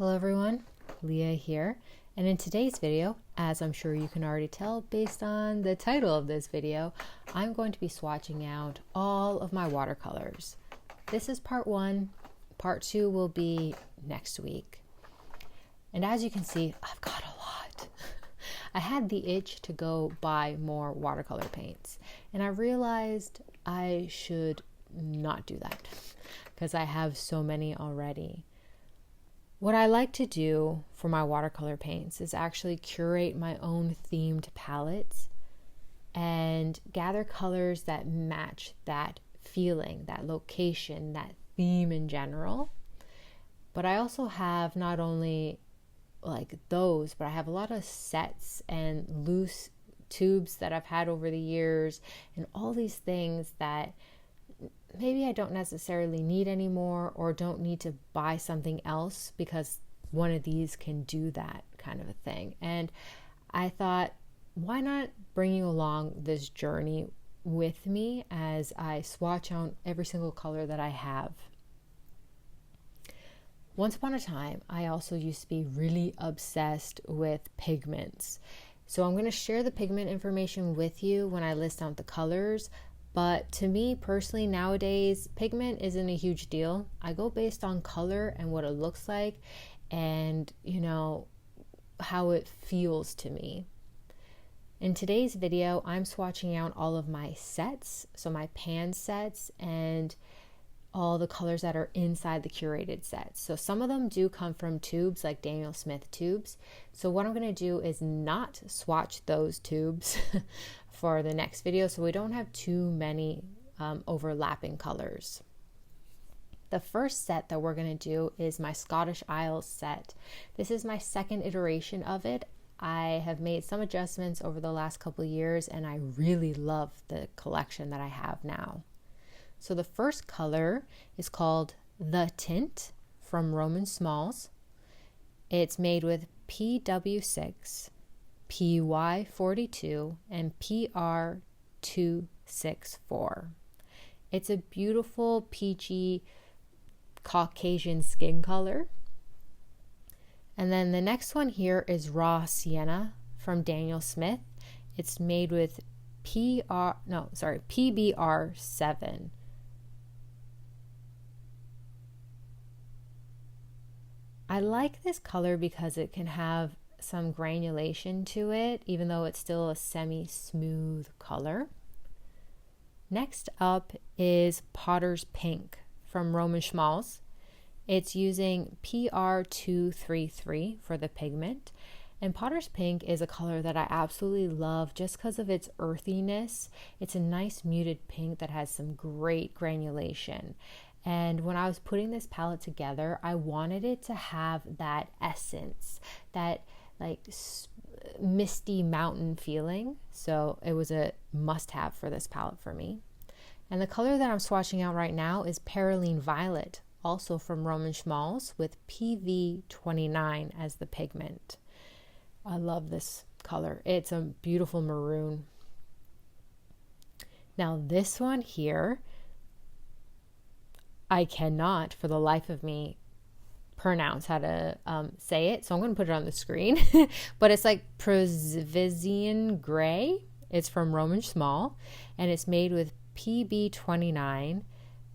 Hello everyone, Leah here, and in today's video, as I'm sure you can already tell based on the title of this video, I'm going to be swatching out all of my watercolors. This is part one. Part two will be next week. And as you can see, I've got a lot. I had the itch to go buy more watercolor paints, and I realized I should not do that because I have so many already. What I like to do for my watercolor paints is actually curate my own themed palettes and gather colors that match that feeling, that location, that theme in general. But I also have not only like those, but I have a lot of sets and loose tubes that I've had over the years and all these things that maybe I don't necessarily need anymore or don't need to buy something else because one of these can do that kind of a thing. And I thought, why not bring you along this journey with me as I swatch on every single color that I have. Once upon a time, I also used to be really obsessed with pigments. So I'm going to share the pigment information with you when I list out the colors. But to me personally nowadays, pigment isn't a huge deal. I go based on color and what it looks like and, how it feels to me. In today's video, I'm swatching out all of my sets, so my pan sets and all the colors that are inside the curated sets. So some of them do come from tubes like Daniel Smith tubes. So what I'm going to do is not swatch those tubes for the next video so we don't have too many overlapping colors. The first set that we're going to do is my Scottish Isles set. This is my second iteration of it. I have made some adjustments over the last couple of years and I really love the collection that I have now. So the first color is called The Tint from Roman Szmals. It's made with PW6, PY42, and PR264. It's a beautiful peachy Caucasian skin color. And then the next one here is Raw Sienna from Daniel Smith. It's made with PBR7. I like this color because it can have some granulation to it, even though it's still a semi-smooth color. Next up is Potter's Pink from Roman Szmals. It's using PR233 for the pigment. And Potter's Pink is a color that I absolutely love just because of its earthiness. It's a nice muted pink that has some great granulation. And when I was putting this palette together, I wanted it to have that essence, that like misty mountain feeling. So it was a must-have for this palette for me. And the color that I'm swatching out right now is Perylene Violet, also from Roman Szmals, with PV29 as the pigment. I love this color. It's a beautiful maroon. Now this one here, I cannot for the life of me pronounce how to say it, so I'm going to put it on the screen. But it's like Provisian Gray. It's from Roman Szmal, and it's made with PB29,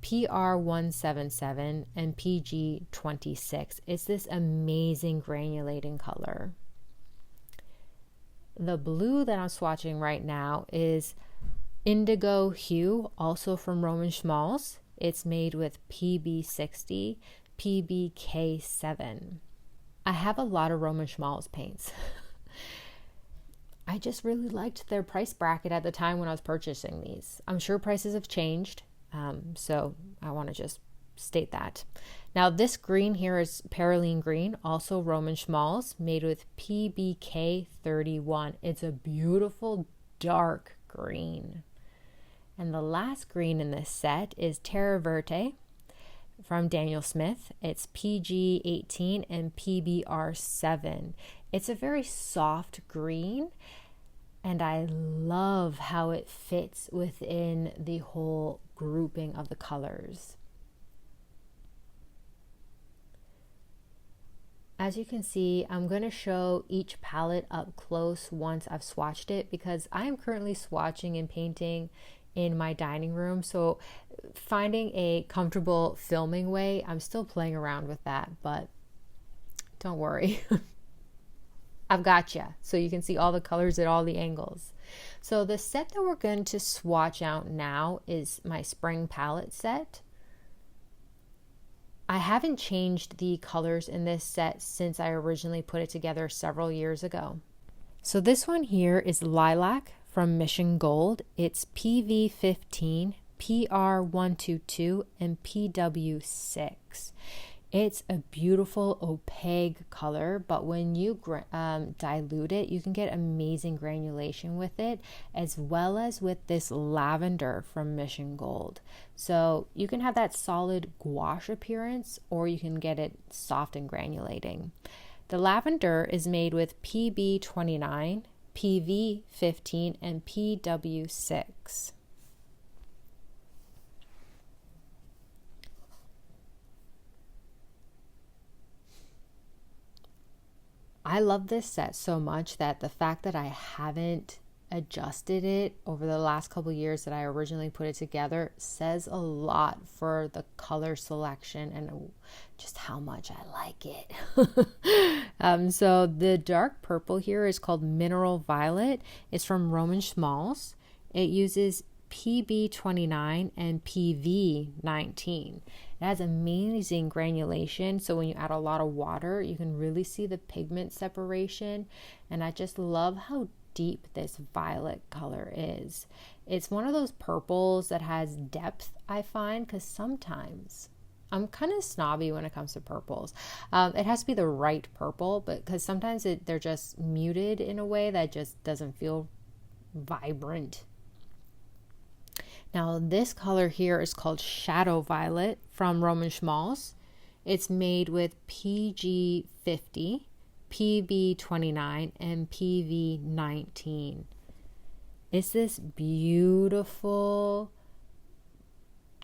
PR177, and PG26. It's this amazing granulating color. The blue that I'm swatching right now is Indigo Hue, also from Roman Szmals. It's made with PB60, PBK7. I have a lot of Roman Szmals paints. I just really liked their price bracket at the time when I was purchasing these. I'm sure prices have changed, so I want to just state that. Now this green here is Perylene Green, also Roman Szmals, made with PBK31. It's a beautiful dark green. And the last green in this set is Terra Verte from Daniel Smith. It's PG18 and PBR7. It's a very soft green, and I love how it fits within the whole grouping of the colors. As you can see, I'm going to show each palette up close once I've swatched it, because I am currently swatching and painting in my dining room. So finding a comfortable filming way, I'm still playing around with that, but don't worry. I've got you, so you can see all the colors at all the angles. So the set that we're going to swatch out now is my spring palette set. I haven't changed the colors in this set since I originally put it together several years ago. So this one here is Lilac from Mission Gold. It's PV15, PR122, and PW6. It's a beautiful opaque color, but when you dilute it, you can get amazing granulation with it, as well as with this lavender from Mission Gold. So you can have that solid gouache appearance, or you can get it soft and granulating. The lavender is made with PB29, PV15, and PW6. I love this set so much that the fact that I haven't adjusted it over the last couple years that I originally put it together says a lot for the color selection and just how much I like it. So the dark purple here is called Mineral Violet. It's from Roman Szmals. It uses PB29 and PV19. It has amazing granulation, so when you add a lot of water, you can really see the pigment separation, and I just love how deep this violet color is. It's one of those purples that has depth, I find, because sometimes I'm kind of snobby when it comes to purples. It has to be the right purple, but because sometimes they're just muted in a way that just doesn't feel vibrant. Now this color here is called Shadow Violet from Roman Szmals. It's made with PG50, PB29, and PV19. It's this beautiful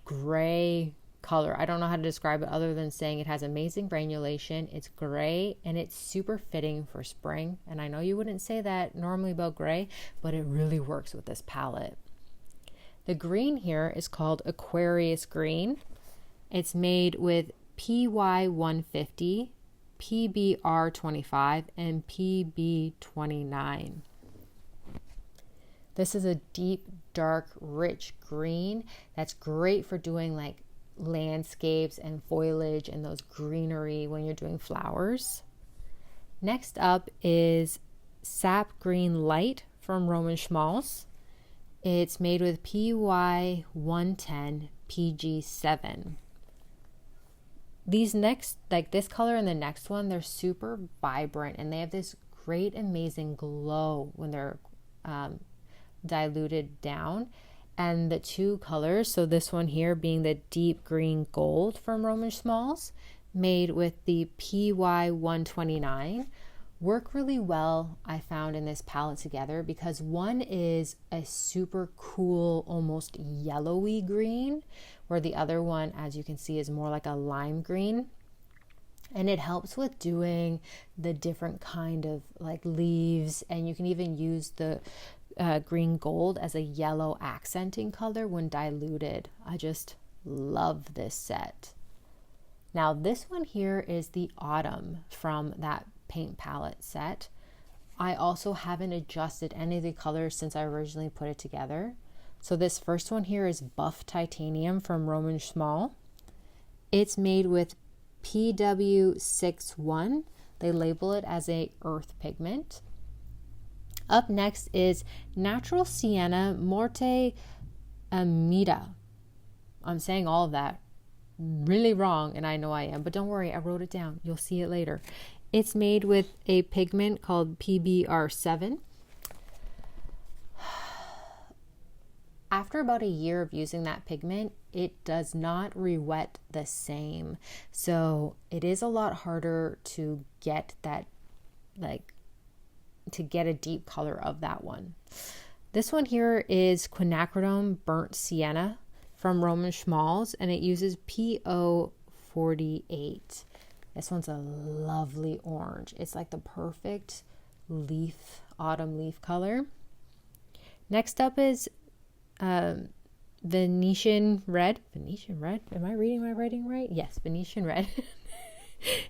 gray color. I don't know how to describe it other than saying it has amazing granulation. It's gray and it's super fitting for spring. And I know you wouldn't say that normally about gray, but it really works with this palette. The green here is called Aquarius Green. It's made with PY150, PBR25, and PB29. This is a deep, dark, rich green that's great for doing like landscapes and foliage and those greenery when you're doing flowers. Next up is Sap Green Light from Roman Szmals. It's made with PY110, PG7. These next, like this color and the next one, they're super vibrant and they have this great, amazing glow when they're diluted down. And the two colors, so this one here being the deep green gold from Roman Szmals, made with the PY129, work really well, I found, in this palette together, because one is a super cool, almost yellowy green, where the other one, as you can see, is more like a lime green. And it helps with doing the different kind of like leaves, and you can even use the green gold as a yellow accenting color when diluted. I just love this set. Now this one here is the Autumn from that paint palette set. I also haven't adjusted any of the colors since I originally put it together. So this first one here is Buff Titanium from Roman Szmal. It's made with PW61. They label it as a earth pigment. Up next is Natural Sienna Morte Amida. I'm saying all of that really wrong, and I know I am, but don't worry, I wrote it down. You'll see it later. It's made with a pigment called PBR7. After about a year of using that pigment, it does not re-wet the same. So it is a lot harder to get that, like, to get a deep color of that one. This one here is Quinacridone Burnt Sienna from Roman Szmals, and it uses PO48. This one's a lovely orange. It's like the perfect leaf, autumn leaf color. Next up is Venetian red. Venetian red? Am I reading my writing right? Yes, Venetian red.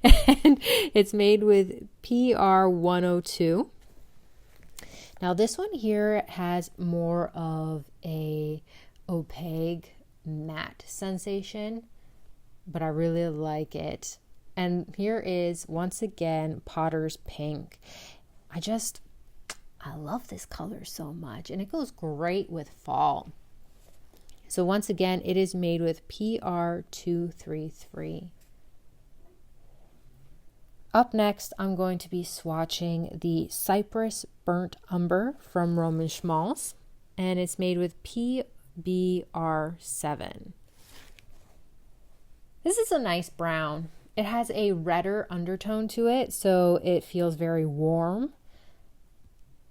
And it's made with PR 102. Now this one here has more of a opaque matte sensation, but I really like it. And here is once again Potter's Pink. I love this color so much, and it goes great with fall. So once again, it is made with PR 233. Up next, I'm going to be swatching the Cypress Burnt Umber from Roman Szmals, and it's made with PBR7. This is a nice brown. It has a redder undertone to it, so it feels very warm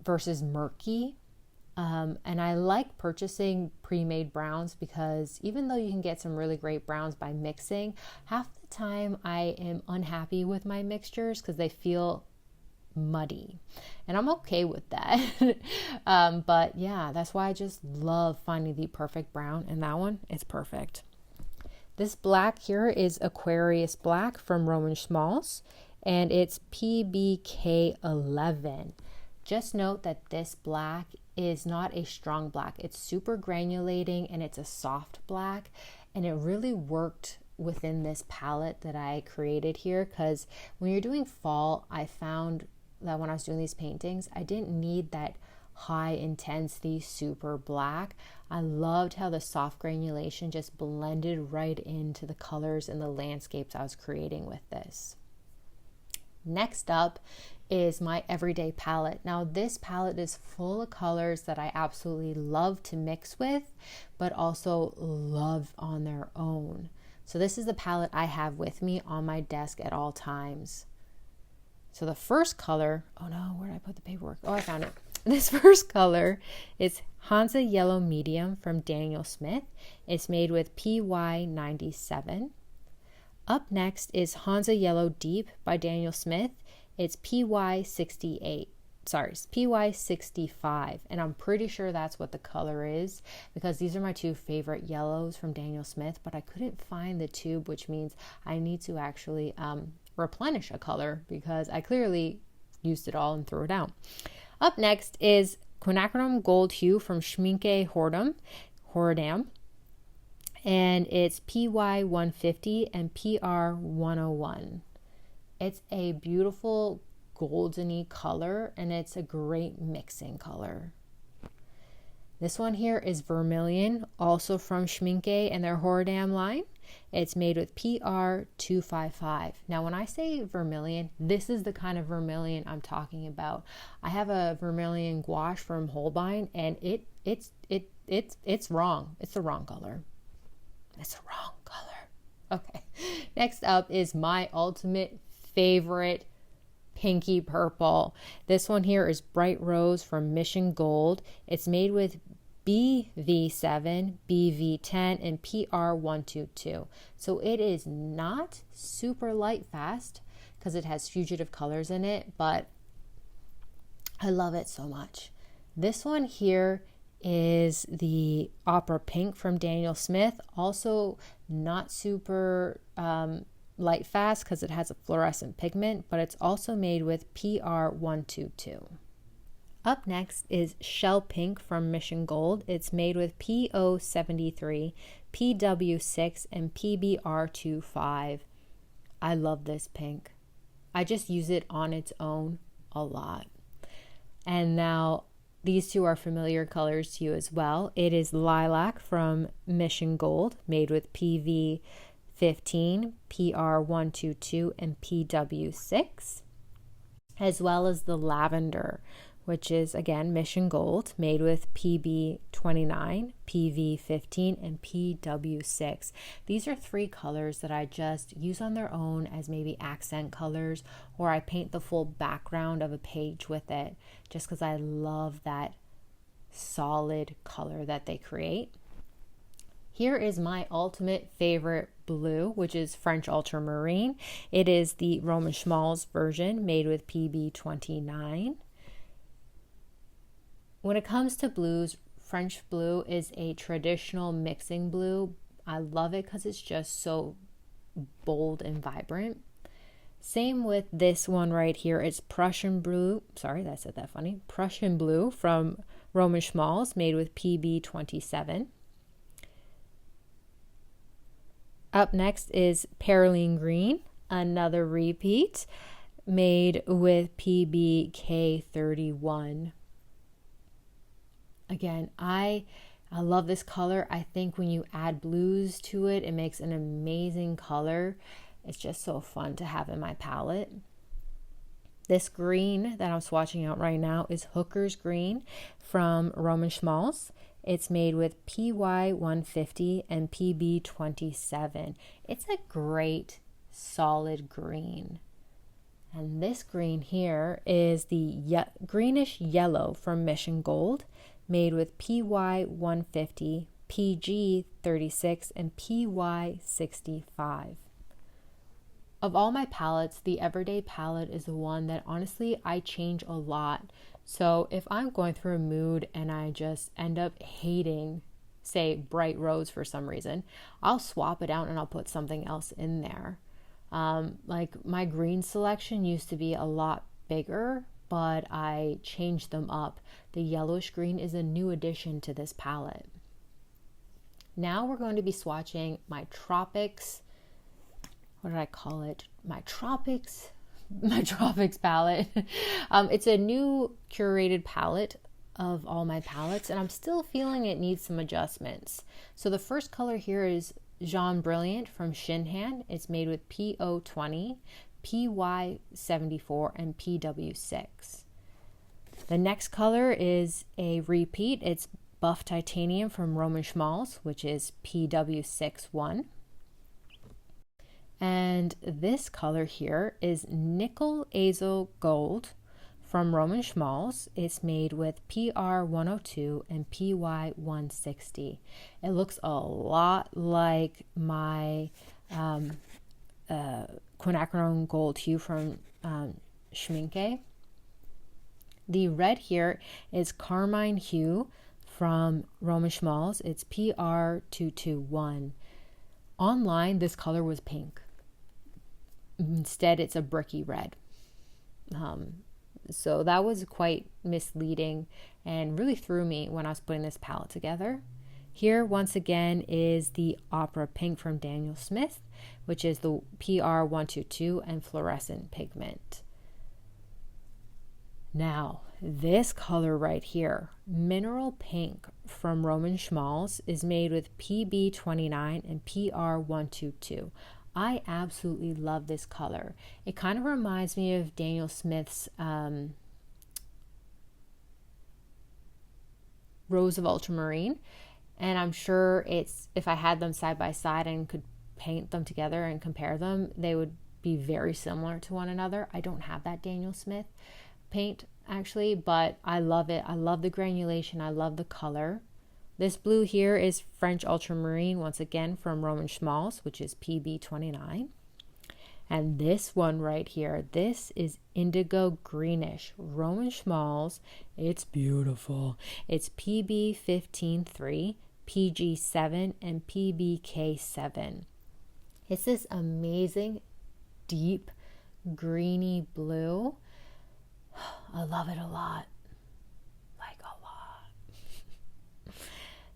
versus murky. And I like purchasing pre-made browns because even though you can get some really great browns by mixing, half the time I am unhappy with my mixtures because they feel muddy, and I'm okay with that. But yeah, that's why I just love finding the perfect brown, and that one is perfect. This black here is Aquarius Black from Roman Szmals, and it's PBK11. Just note that this black is not a strong black. It's super granulating and it's a soft black, and it really worked within this palette that I created here, because when you're doing fall, I found that when I was doing these paintings, I didn't need that high intensity super black. I loved how the soft granulation just blended right into the colors and the landscapes I was creating with this. Next up is my everyday palette. Now this palette is full of colors that I absolutely love to mix with, but also love on their own. So this is the palette I have with me on my desk at all times. So the first color, oh no, where did I put the paperwork? Oh, I found it. This first color is Hansa Yellow Medium from Daniel Smith. It's made with PY97. Up next is Hansa Yellow Deep by Daniel Smith. It's PY65, and I'm pretty sure that's what the color is, because these are my two favorite yellows from Daniel Smith, but I couldn't find the tube, which means I need to actually replenish a color because I clearly used it all and threw it out. Up next is Quinacridone Gold Hue from Schmincke Horadam, and it's PY150 and PR101. It's a beautiful goldeny color, and it's a great mixing color. This one here is Vermilion, also from Schmincke and their Horadam line. It's made with PR255. Now, when I say vermilion, this is the kind of vermilion I'm talking about. I have a vermilion gouache from Holbein, and it's wrong. It's the wrong color. It's the wrong color. Okay. Next up is my ultimate favorite pinky purple. This one here is Bright Rose from Mission Gold. It's made with BV7, BV10, and PR122. So it is not super light fast because it has fugitive colors in it, but I love it so much. This one here is the Opera Pink from Daniel Smith. Also not super light fast because it has a fluorescent pigment, but it's also made with PR122. Up next is Shell Pink from Mission Gold. It's made with PO73, PW6, and PBR25. I love this pink. I just use it on its own a lot. And now these two are familiar colors to you as well. It is Lilac from Mission Gold, made with PV15, PR122, and PW6, as well as the Lavender, which is again Mission Gold, made with PB29, PV15, and PW6. These are three colors that I just use on their own as maybe accent colors, or I paint the full background of a page with it, just because I love that solid color that they create. Here is my ultimate favorite blue, which is French Ultramarine. It is the Roman Szmal's version made with PB29. When it comes to blues, French blue is a traditional mixing blue. I love it because it's just so bold and vibrant. Same with this one right here. It's Prussian blue. Sorry, I said that funny. Prussian blue from Roman Szmal's made with PB27. Up next is Perylene Green, another repeat made with PBK31. Again, I love this color. I think when you add blues to it, it makes an amazing color. It's just so fun to have in my palette. This green that I'm swatching out right now is Hooker's Green from Roman Szmal's. It's made with PY150 and PB27. It's a great solid green. And this green here is the greenish yellow from Mission Gold, made with PY150, PG36, and PY65. Of all my palettes, the Everyday palette is the one that honestly I change a lot. So if I'm going through a mood and I just end up hating, say, bright rose for some reason, I'll swap it out and I'll put something else in there. Like my green selection used to be a lot bigger, but I changed them up. The yellowish green is a new addition to this palette. Now we're going to be swatching my Tropics. What did I call it? My Tropics palette. It's a new curated palette of all my palettes, and I'm still feeling it needs some adjustments. So the first color here is Jaune Brilliant from Schmincke. It's made with PO20, PY74, and PW6. The next color is a repeat. It's Buff Titanium from Roman Szmal's, which is PW61. And this color here is Nickel Azo Gold from Roman Szmal's. It's made with PR102 and PY160. It looks a lot like my quinacridone gold hue from Schmincke. The red here is Carmine Hue from Roman Szmal's. It's PR221. Online, this color was pink. Instead, it's a bricky red. So that was quite misleading and really threw me when I was putting this palette together. Here, once again, is the Opera Pink from Daniel Smith, which is the PR122 and fluorescent pigment. Now, this color right here, Mineral Pink from Roman Szmal's, is made with PB29 and PR122. I absolutely love this color. It kind of reminds me of Daniel Smith's Rose of Ultramarine, and I'm sure if I had them side by side and could paint them together and compare them, they would be very similar to one another. I don't have that Daniel Smith paint actually, but I love it. I love the granulation. I love the color. This blue here is French Ultramarine, once again from Roman Szmal's, which is PB29. And this one right here, this is Indigo Greenish, Roman Szmal's. It's beautiful. It's PB153, PG7, and PBK7. It's this amazing, deep, greeny blue. I love it a lot.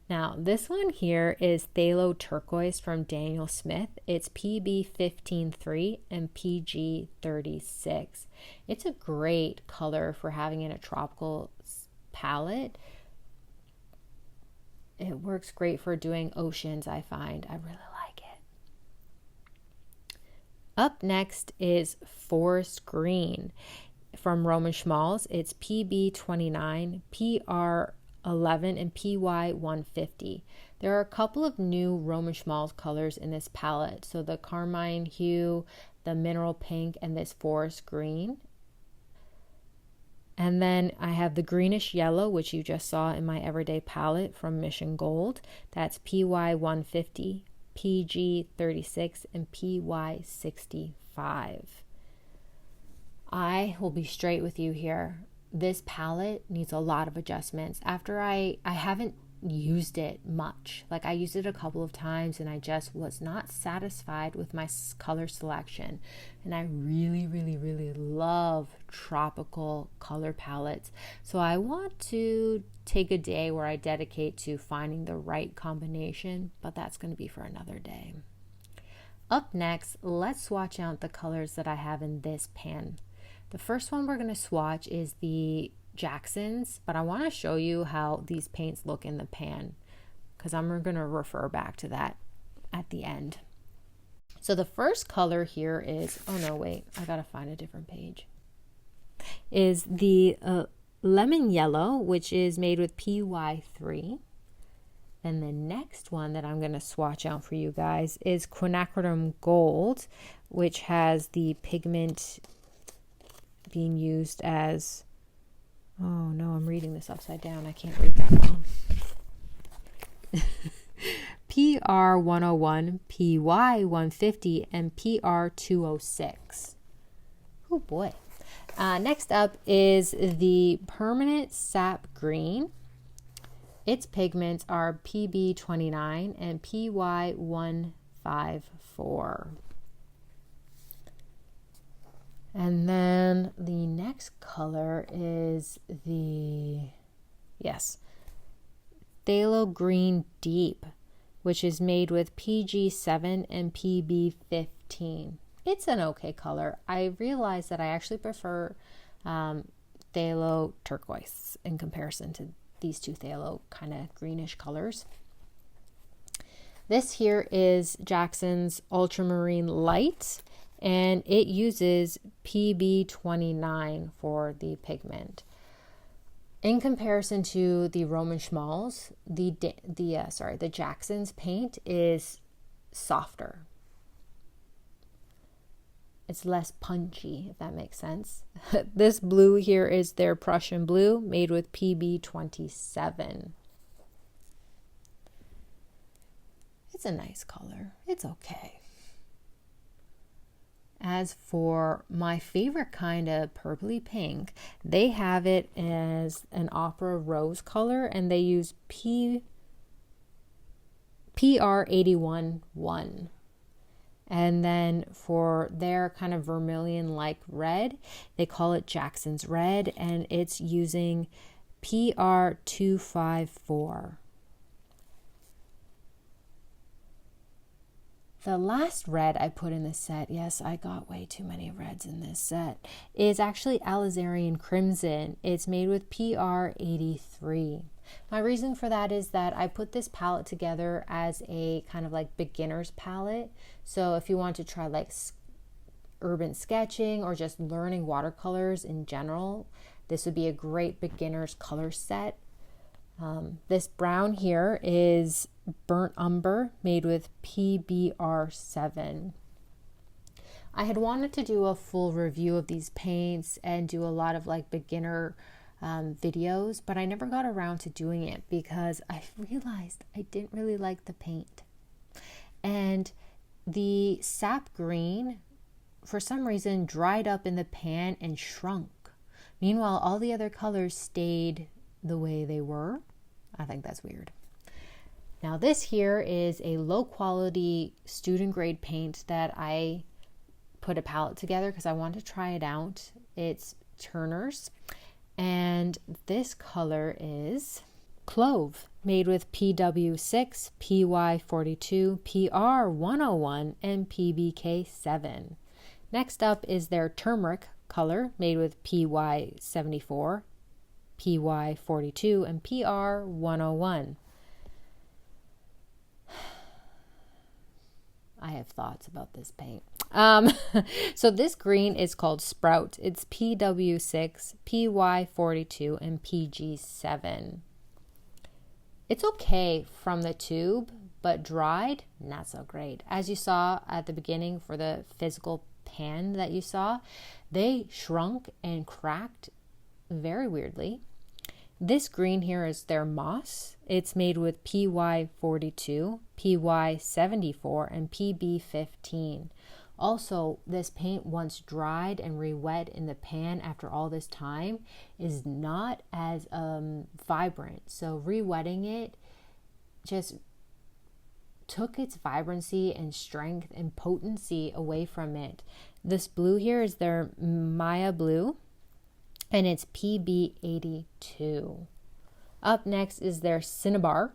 Now, this one here is Phthalo Turquoise from Daniel Smith. It's PB153 and PG36. It's a great color for having in a tropical palette. It works great for doing oceans, I find. I really like it. Up next is Forest Green from Roman Szmal's. It's PB29, PR11, and PY150. There are a couple of new Roman Szmal's colors in this palette. So the Carmine Hue, the Mineral Pink, and this Forest Green. And then I have the greenish yellow, which you just saw in my everyday palette from Mission Gold. That's PY 150, PG 36, and PY 65. I will be straight with you here. This palette needs a lot of adjustments. After I haven't used it much. Like I used it a couple of times and I just was not satisfied with my color selection. And I really, really, really love tropical color palettes. So I want to take a day where I dedicate to finding the right combination, but that's going to be for another day. Up next, let's swatch out the colors that I have in this pan. The first one we're going to swatch is the Jackson's, but I want to show you how these paints look in the pan because I'm going to refer back to that at the end. So the first color here is, oh no, wait, I got to find a different page, is the lemon yellow, which is made with PY3. Then the next one that I'm going to swatch out for you guys is quinacridone gold, which has the pigment being used as, oh no, I'm reading this upside down. I can't read that well. PR 101, PY 150, and PR 206. Oh boy. Next up is the permanent sap green. Its pigments are PB 29 and PY 154. And then the next color is the, yes, Phthalo Green Deep, which is made with PG7 and PB15. It's an okay color. I realize that I actually prefer phthalo turquoise in comparison to these two phthalo kind of greenish colors. This here is Jackson's Ultramarine Light, and it uses PB29 for the pigment. In comparison to the Roman Szmals, the Jackson's paint is softer. It's less punchy, if that makes sense. This blue here is their Prussian blue, made with PB27. It's a nice color. It's okay. As for my favorite kind of purpley pink, they have it as an opera rose color, and they use PR81-1. And then for their kind of vermilion-like red, they call it Jackson's Red, and it's using PR254. The last red I put in this set, yes, I got way too many reds in this set, is actually Alizarian Crimson. It's made with PR83. My reason for that is that I put this palette together as a kind of like beginner's palette. So if you want to try like urban sketching or just learning watercolors in general, this would be a great beginner's color set. This brown here is Burnt Umber, made with PBR7. I had wanted to do a full review of these paints and do a lot of like beginner videos, but I never got around to doing it because I realized I didn't really like the paint. And the sap green, for some reason, dried up in the pan and shrunk. Meanwhile, all the other colors stayed the way they were. I think that's weird. Now this here is a low quality student grade paint that I put a palette together because I wanted to try it out. It's Turner's, and this color is Clove, made with PW6, PY42, PR101, and PBK7. Next up is their Turmeric color, made with PY74, PY42, and PR101. I have thoughts about this paint. So this green is called Sprout. It's PW6, PY42, and PG7. It's okay from the tube, but dried, not so great. As you saw at the beginning for the physical pan that you saw, they shrunk and cracked very weirdly. This green here is their moss. It's made with PY42, PY74, and PB15. Also, this paint, once dried and re-wet in the pan after all this time, is not as vibrant. So re-wetting it just took its vibrancy and strength and potency away from it. This blue here is their Maya blue, and it's PB82. Up next is their Cinnabar,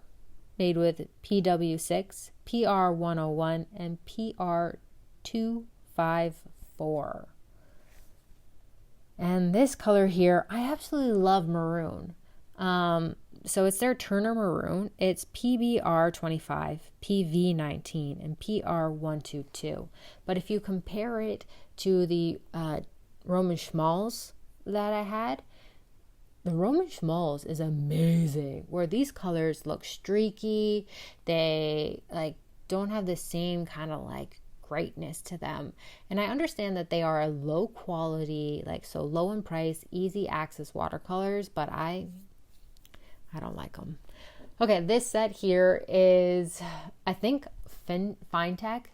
made with PW6, PR101, and PR254. And this color here, I absolutely love maroon. So it's their Turner Maroon. It's PBR25, PV19, and PR122. But if you compare it to the Roman Szmals that I had, the Roman Szmals is amazing, where these colors look streaky. They like don't have the same kind of like greatness to them. And I understand that they are a low quality, like so low in price, easy access watercolors, but I don't like them. Okay, this set here is, I think, Fintech.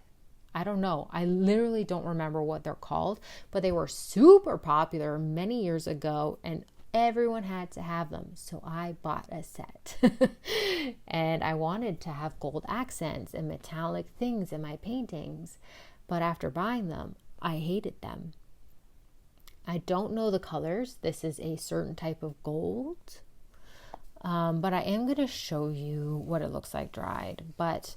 I don't know. I literally don't remember what they're called, but they were super popular many years ago and everyone had to have them. So I bought a set. And I wanted to have gold accents and metallic things in my paintings. But after buying them, I hated them. I don't know the colors. This is a certain type of gold. But I am going to show you what it looks like dried. But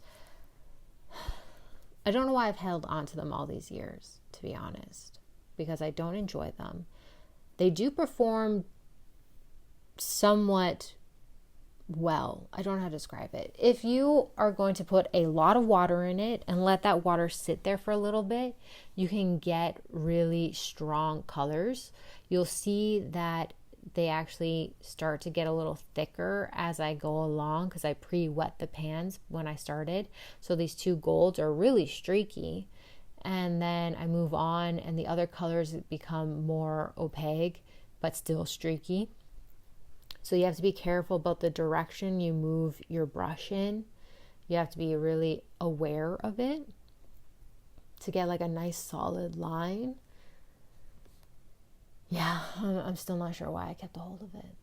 I don't know why I've held on to them all these years, to be honest, because I don't enjoy them. They do perform somewhat well. I don't know how to describe it. If you are going to put a lot of water in it and let that water sit there for a little bit, you can get really strong colors. You'll see that they actually start to get a little thicker as I go along because I pre-wet the pans when I started. So these two golds are really streaky. And then I move on and the other colors become more opaque but still streaky. So you have to be careful about the direction you move your brush in. You have to be really aware of it to get like a nice solid line. Yeah, I'm still not sure why I kept a hold of it.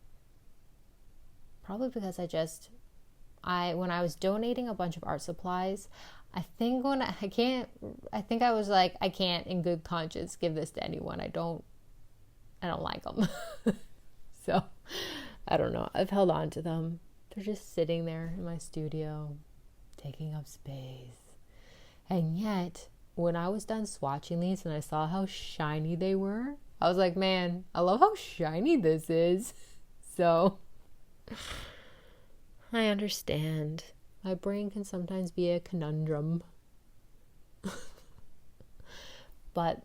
Probably because when I was donating a bunch of art supplies, I think I was like, I can't in good conscience give this to anyone. I don't like them. So, I don't know. I've held on to them. They're just sitting there in my studio, taking up space. And yet, when I was done swatching these and I saw how shiny they were, I was like, man, I love how shiny this is. So, I understand. My brain can sometimes be a conundrum. But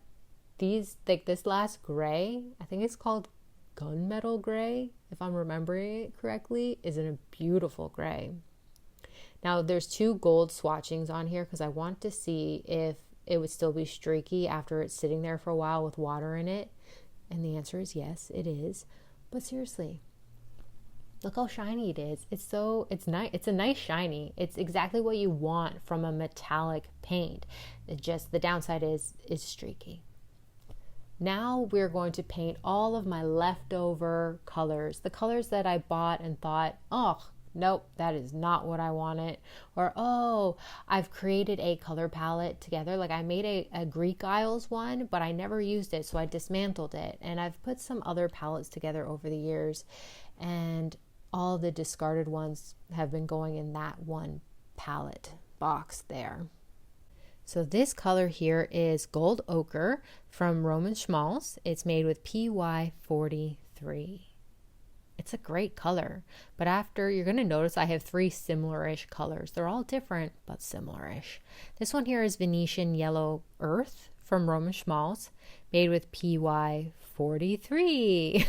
these, like this last gray, I think it's called gunmetal gray, if I'm remembering it correctly, is in a beautiful gray. Now, there's two gold swatchings on here because I want to see if it would still be streaky after it's sitting there for a while with water in it. And the answer is yes, it is. But seriously, look how shiny it is. It's nice. It's a nice shiny. It's exactly what you want from a metallic paint. The downside is it's streaky. Now we're going to paint all of my leftover colors, the colors that I bought and thought, oh, nope, that is not what I wanted. Or, oh, I've created a color palette together. Like I made a Greek Isles one, but I never used it, so I dismantled it. And I've put some other palettes together over the years, and all the discarded ones have been going in that one palette box there. So this color here is Gold Ochre from Roman Szmals. It's made with PY43. It's a great color, but after you're going to notice I have three similar-ish colors. They're all different, but similar-ish. This one here is Venetian Yellow Earth from Roman Szmals, made with PY43.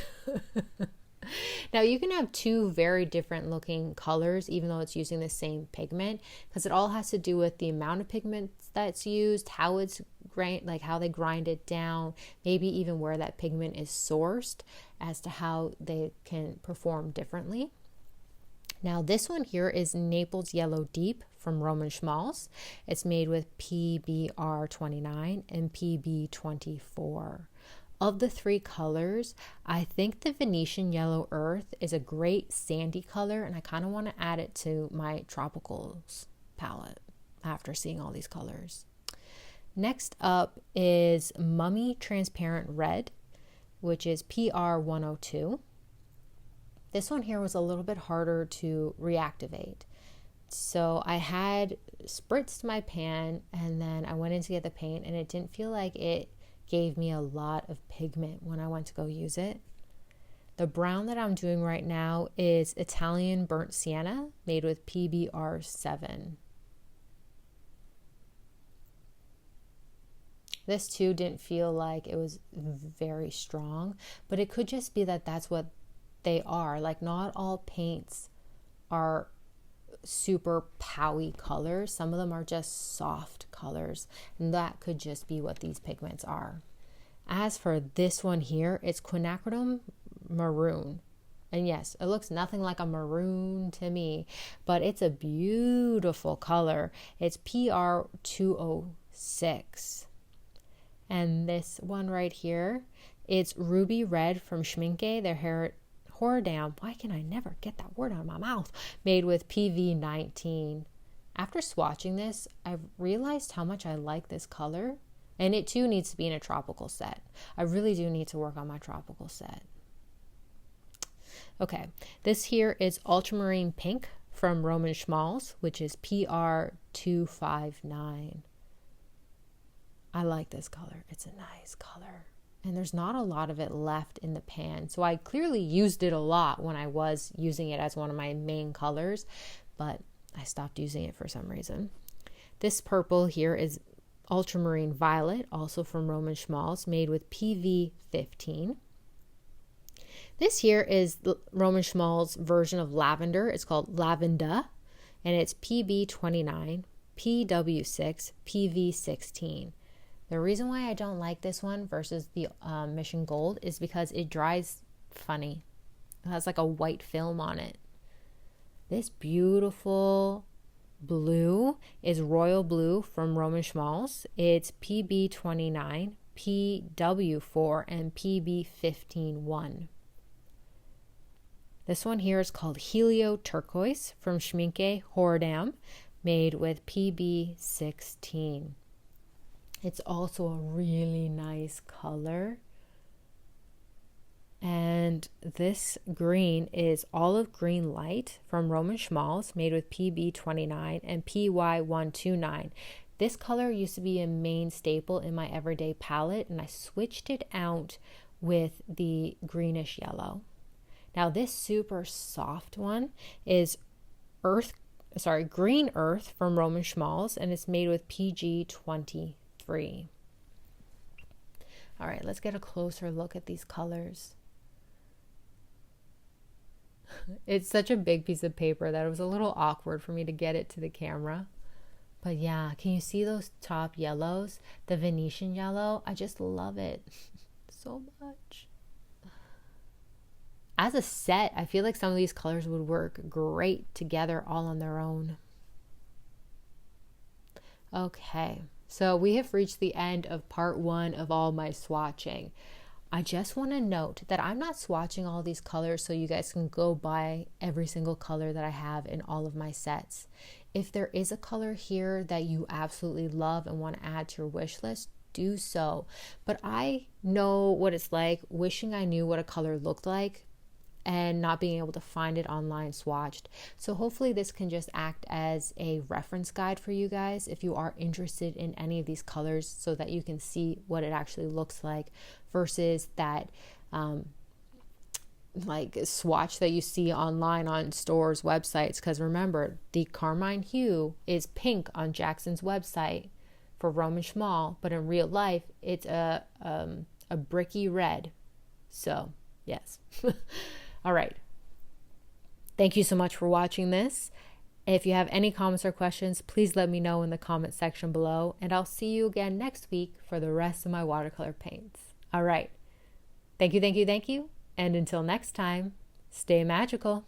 Now you can have two very different looking colors even though it's using the same pigment, because it all has to do with the amount of pigment that's used, how it's like how they grind it down, maybe even where that pigment is sourced as to how they can perform differently. Now this one here is Naples Yellow Deep from Roman Szmals. It's made with PBR 29 and PB 24. Of the three colors, I think the Venetian Yellow Earth is a great sandy color, and I kind of want to add it to my Tropicals palette after seeing all these colors. Next up is Mummy Transparent Red, which is PR 102. This one here was a little bit harder to reactivate. So I had spritzed my pan and then I went in to get the paint, and it didn't feel like it gave me a lot of pigment when I went to go use it. The brown that I'm doing right now is Italian Burnt Sienna, made with PBR 7. This too didn't feel like it was very strong, but it could just be that that's what they are. Like, not all paints are super powy colors. Some of them are just soft colors, and that could just be what these pigments are. As for this one here, it's Quinacridone Maroon. And yes, it looks nothing like a maroon to me, but it's a beautiful color. It's PR 206. And this one right here, it's Ruby Red from Schmincke, their hair Horadam. Why can I never get that word out of my mouth? Made with PV 19. After swatching this, I've realized how much I like this color, and it too needs to be in a tropical set. I really do need to work on my tropical set. Okay, this here is Ultramarine Pink from Roman Szmals, which is PR 259. I like this color. It's a nice color. And there's not a lot of it left in the pan. So I clearly used it a lot when I was using it as one of my main colors, but I stopped using it for some reason. This purple here is Ultramarine Violet, also from Roman Szmals, made with PV 15. This here is the Roman Szmals version of lavender. It's called Lavenda, and it's PB 29, PW 6, PV 16. The reason why I don't like this one versus the Mission Gold is because it dries funny. It has like a white film on it. This beautiful blue is Royal Blue from Roman Szmals. It's PB 29, PW 4, and PB 15-1. This one here is called Helio Turquoise from Schmincke Horadam, made with PB 16. It's also a really nice color. And this green is Olive Green Light from Roman Szmals, made with PB 29 and PY 129. This color used to be a main staple in my everyday palette, and I switched it out with the greenish yellow. Now this super soft one is Green Earth from Roman Szmals, and it's made with PG 23. All right, let's get a closer look at these colors. It's such a big piece of paper that it was a little awkward for me to get it to the camera. But yeah, can you see those top yellows? The Venetian yellow, I just love it so much. As a set, I feel like some of these colors would work great together all on their own. Okay, so we have reached the end of part 1 of all my swatching. I just want to note that I'm not swatching all these colors so you guys can go buy every single color that I have in all of my sets. If there is a color here that you absolutely love and want to add to your wish list, do so. But I know what it's like wishing I knew what a color looked like and not being able to find it online swatched. So hopefully this can just act as a reference guide for you guys if you are interested in any of these colors, so that you can see what it actually looks like versus that like swatch that you see online on stores, websites. Because remember, the Carmine hue is pink on Jackson's website for Roman Szmal, but in real life it's a bricky red. So yes. All right. Thank you so much for watching this. If you have any comments or questions, please let me know in the comment section below, and I'll see you again next week for the rest of my watercolor paints. All right. Thank you, thank you, thank you. And until next time, stay magical.